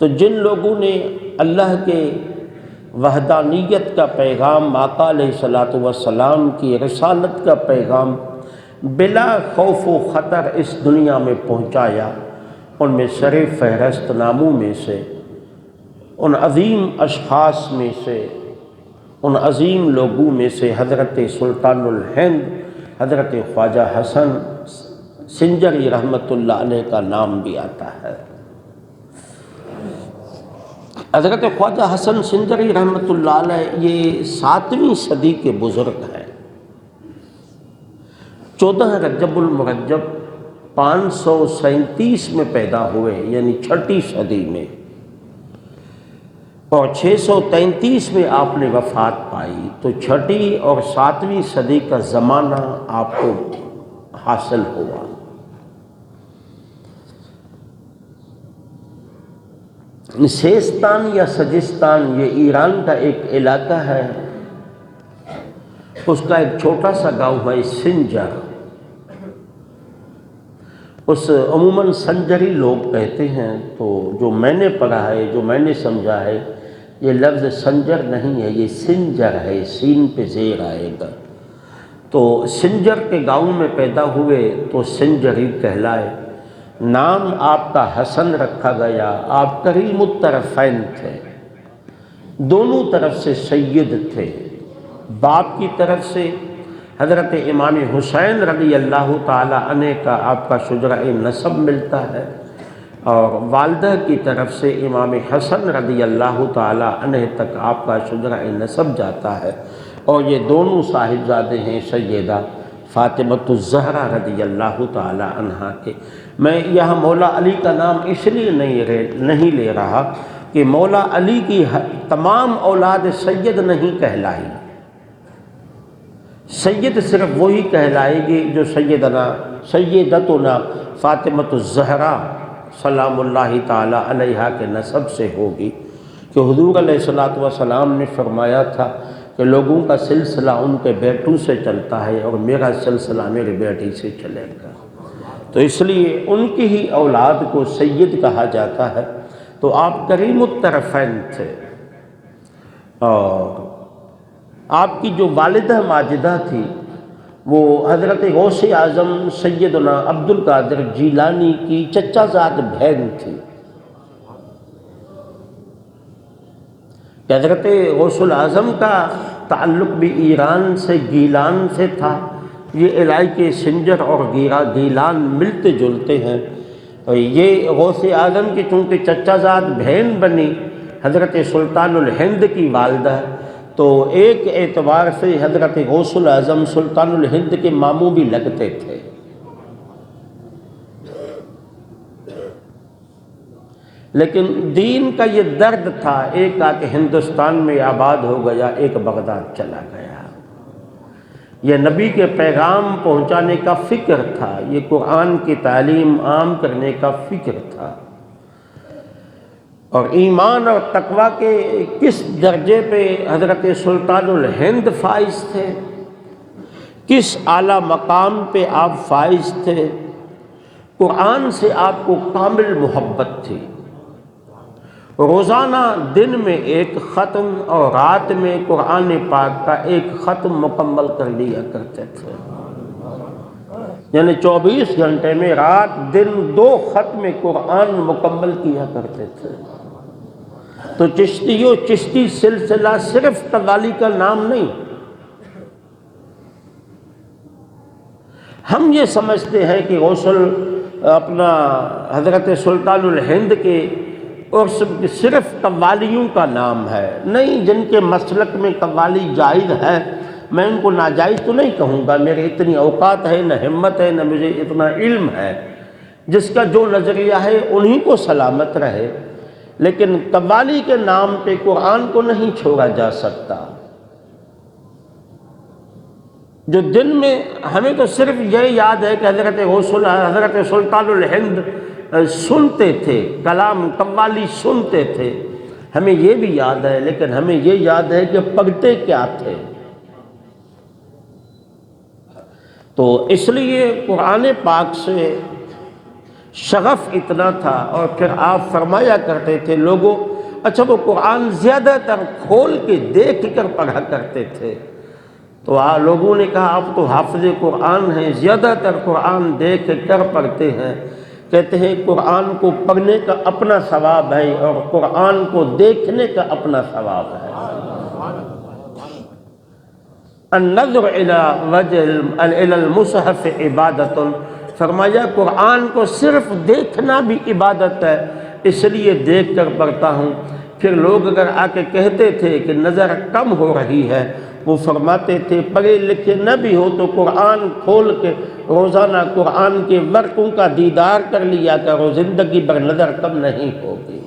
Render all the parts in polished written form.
تو جن لوگوں نے اللہ کے وحدانیت کا پیغام، آقا علیہ الصلاۃ والسلام کی رسالت کا پیغام بلا خوف و خطر اس دنیا میں پہنچایا، ان میں سر فہرست ناموں میں سے، ان عظیم اشخاص میں سے، ان عظیم لوگوں میں سے حضرت سلطان الہند حضرت خواجہ حسن سنجری رحمۃ اللہ علیہ کا نام بھی آتا ہے۔ حضرت خواجہ حسن سنجری رحمۃ اللہ علیہ یہ 7ویں صدی کے بزرگ ہیں۔ 14 رجب المرجب 537 میں پیدا ہوئے، یعنی 6ٹھی صدی میں، اور 633 میں آپ نے وفات پائی۔ تو 6ٹھی اور 7ویں صدی کا زمانہ آپ کو حاصل ہوا۔ سیستان یا سجستان یہ ایران کا ایک علاقہ ہے، اس کا ایک چھوٹا سا گاؤں ہے سنجر، اس عموماً سنجری لوگ کہتے ہیں۔ تو جو میں نے پڑھا ہے، جو میں نے سمجھا ہے، یہ لفظ سنجر نہیں ہے، یہ سنجر ہے، سین پہ زیر آئے گا۔ تو سنجر کے گاؤں میں پیدا ہوئے تو سنجری کہلائے۔ نام آپ کا حسن رکھا گیا، آپ کریم الطرفین تھے، دونوں طرف سے سید تھے۔ باپ کی طرف سے حضرت امام حسین رضی اللہ تعالی عنہ کا آپ کا شجرہ نسب ملتا ہے، اور والدہ کی طرف سے امام حسن رضی اللہ تعالی عنہ تک آپ کا شجرہ نسب جاتا ہے، اور یہ دونوں صاحبزادے ہیں سیدہ فاطمۃ الزہرا رضی اللہ تعالی عنہا کے۔ میں یہاں مولا علی کا نام اس لیے نہیں لے رہا کہ مولا علی کی تمام اولاد سید نہیں کہلائی، سید صرف وہی کہلائے گی جو سیدتنا فاطمۃ الزہرا سلام اللہ تعالی علیہا کے نسب سے ہوگی، کہ حضور علیہ الصلوۃ والسلام نے فرمایا تھا کہ لوگوں کا سلسلہ ان کے بیٹوں سے چلتا ہے اور میرا سلسلہ میری بیٹی سے چلے گا، تو اس لیے ان کی ہی اولاد کو سید کہا جاتا ہے۔ تو آپ کریم الطرفین تھے، اور آپ کی جو والدہ ماجدہ تھی وہ حضرت غوث اعظم سیدنا عبد القادر جیلانی کی چچا زاد بہن تھی۔ کہ حضرت غوث الاعظم کا تعلق بھی ایران سے گیلان سے تھا، یہ علاقے سنجر اور گیلان ملتے جلتے ہیں، اور یہ غوث اعظم کی چونکہ چچا زاد بہن بنی حضرت سلطان الہند کی والدہ، تو ایک اعتبار سے حضرت غوث الاعظم سلطان الہند کے ماموں بھی لگتے تھے۔ لیکن دین کا یہ درد تھا، ایک آ کے ہندوستان میں آباد ہو گیا، ایک بغداد چلا گیا۔ یہ نبی کے پیغام پہنچانے کا فکر تھا، یہ قرآن کی تعلیم عام کرنے کا فکر تھا، اور ایمان اور تقویٰ کے کس درجے پہ حضرت سلطان الہند فائز تھے، کس اعلیٰ مقام پہ آپ فائز تھے۔ قرآن سے آپ کو کامل محبت تھی، روزانہ دن میں ایک ختم اور رات میں قرآن پاک کا ایک ختم مکمل کر لیا کرتے تھے، یعنی 24 گھنٹے میں رات دن 2 ختم قرآن مکمل کیا کرتے تھے۔ تو چشتی سلسلہ صرف قوالی کا نام نہیں، ہم یہ سمجھتے ہیں کہ غسل اپنا حضرت سلطان الہند کے اور صرف قوالیوں کا نام ہے، نہیں، جن کے مسلک میں قوالی جائز ہے میں ان کو ناجائز تو نہیں کہوں گا، میرے اتنی اوقات ہے، نہ ہمت ہے، نہ مجھے اتنا علم ہے، جس کا جو نظریہ ہے انہی کو سلامت رہے، لیکن قوالی کے نام پہ قرآن کو نہیں چھوڑا جا سکتا۔ جو دن میں ہمیں تو صرف یہ یاد ہے کہ حضرت سلطان الہند سنتے تھے، کلام قوالی سنتے تھے، ہمیں یہ بھی یاد ہے، لیکن ہمیں یہ یاد ہے کہ پڑھتے کیا تھے۔ تو اس لیے قرآن پاک سے شغف اتنا تھا۔ اور پھر آپ فرمایا کرتے تھے لوگوں، اچھا وہ قرآن زیادہ تر کھول کے دیکھ کر پڑھا کرتے تھے، تو لوگوں نے کہا آپ تو حافظ قرآن ہیں، زیادہ تر قرآن دیکھ کر پڑھتے ہیں۔ کہتے ہیں قرآن کو پڑھنے کا اپنا ثواب ہے اور قرآن کو دیکھنے کا اپنا ثواب ہے۔ النظر الى المصحف عبادت، فرمایا قرآن کو صرف دیکھنا بھی عبادت ہے، اس لیے دیکھ کر پڑھتا ہوں۔ پھر لوگ اگر آ کے کہتے تھے کہ نظر کم ہو رہی ہے، وہ فرماتے تھے پڑھے لکھے نہ بھی ہو تو قرآن کھول کے روزانہ قرآن کے ورقوں کا دیدار کر لیا کرو، زندگی بھر نظر کم نہیں ہوگی۔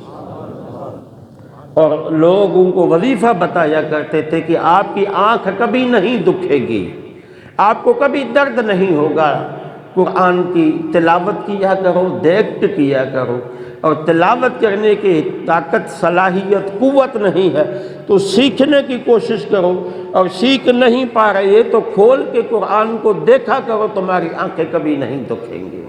اور لوگوں کو وظیفہ بتایا کرتے تھے کہ آپ کی آنکھ کبھی نہیں دکھے گی، آپ کو کبھی درد نہیں ہوگا، قرآن کی تلاوت کیا کرو، دیکھ کیا کرو۔ اور تلاوت کرنے کی طاقت، صلاحیت، قوت نہیں ہے تو سیکھنے کی کوشش کرو، اور سیکھ نہیں پا رہے تو کھول کے قرآن کو دیکھا کرو، تمہاری آنکھیں کبھی نہیں دکھیں گی۔